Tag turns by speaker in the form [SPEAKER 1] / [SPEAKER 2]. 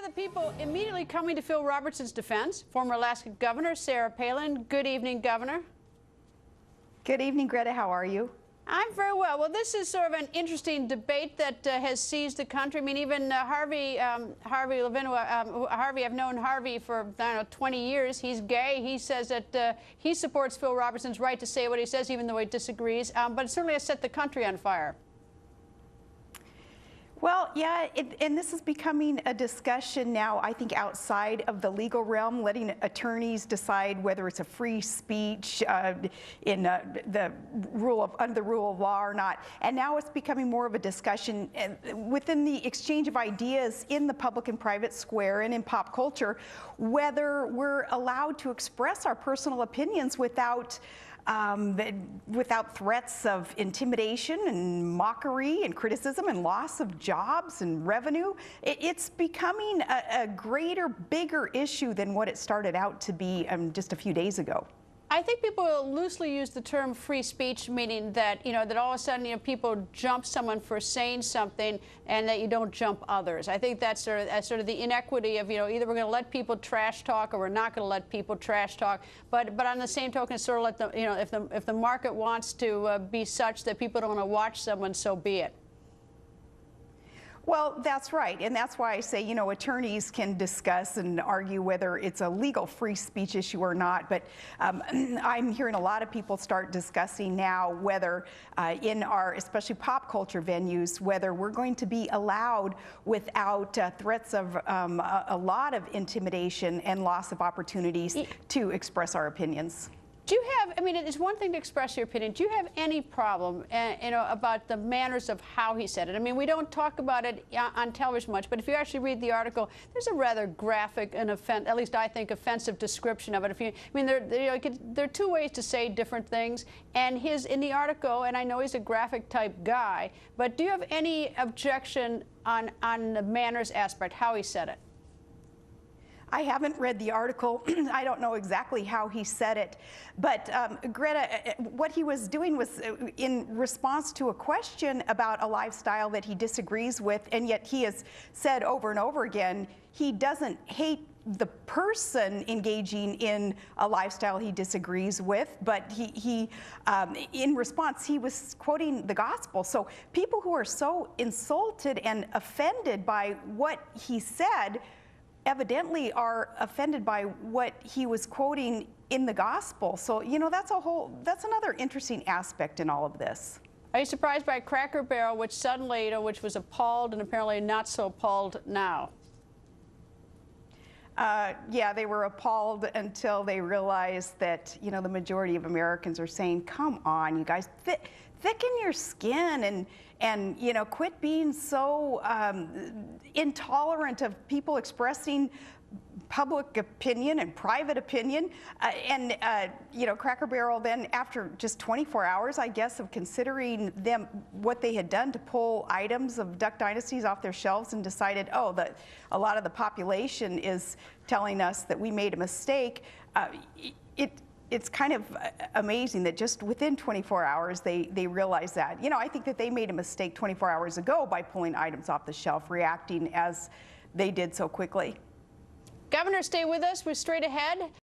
[SPEAKER 1] the people immediately coming to Phil Robertson's defense, former Alaska Governor Sarah Palin. Good evening, Governor.
[SPEAKER 2] Good evening, Greta. How are you?
[SPEAKER 1] I'm very well. Well, this is sort of an interesting debate that has seized the country. I mean, even Harvey Levin, Harvey, I've known Harvey for, I don't know, 20 years. He's gay. He says that he supports Phil Robertson's right to say what he says, even though he disagrees. But it certainly has set the country on fire.
[SPEAKER 2] Well, yeah, and this is becoming a discussion now, I think, outside of the legal realm, letting attorneys decide whether it's a free speech under the rule of law or not. And now it's becoming more of a discussion within the exchange of ideas in the public and private square and in pop culture, whether we're allowed to express our personal opinions without threats of intimidation and mockery and criticism and loss of jobs and revenue. It's becoming a greater, bigger issue than what it started out to be just a few days ago.
[SPEAKER 1] I think people loosely use the term free speech, meaning that, that all of a sudden, people jump someone for saying something and that you don't jump others. I think that's sort of the inequity of, either we're going to let people trash talk or we're not going to let people trash talk. But on the same token, sort of let them, if the market wants to be such that people don't want to watch someone, so be it.
[SPEAKER 2] Well, that's right, and that's why I say, attorneys can discuss and argue whether it's a legal free speech issue or not, but I'm hearing a lot of people start discussing now whether in our, especially pop culture venues, whether we're going to be allowed without threats of a lot of intimidation and loss of opportunities to express our opinions.
[SPEAKER 1] Do you have, it's one thing to express your opinion. Do you have any problem, about the manners of how he said it? We don't talk about it on television much, but if you actually read the article, there's a rather graphic and at least I think, offensive description of it. There are two ways to say different things, and in the article, and I know he's a graphic type guy, but do you have any objection on the manners aspect, how he said it?
[SPEAKER 2] I haven't read the article. I don't know exactly how he said it. But Greta, what he was doing was in response to a question about a lifestyle that he disagrees with, and yet he has said over and over again he doesn't hate the person engaging in a lifestyle he disagrees with, but in response, he was quoting the gospel. So people who are so insulted and offended by what he said evidently are offended by what he was quoting in the gospel. So, that's another interesting aspect in all of this.
[SPEAKER 1] Are you surprised by Cracker Barrel, which suddenly, which was appalled and apparently not so appalled now?
[SPEAKER 2] Yeah, they were appalled until they realized that, the majority of Americans are saying, come on, you guys, thicken your skin and quit being so intolerant of people expressing public opinion and private opinion. Cracker Barrel then, after just 24 hours, I guess, of considering what they had done to pull items of Duck Dynasties off their shelves and decided, oh, that a lot of the population is telling us that we made a mistake. It's kind of amazing that just within 24 hours they realized that. I think that they made a mistake 24 hours ago by pulling items off the shelf, reacting as they did so quickly.
[SPEAKER 1] Governor, stay with us. We're straight ahead.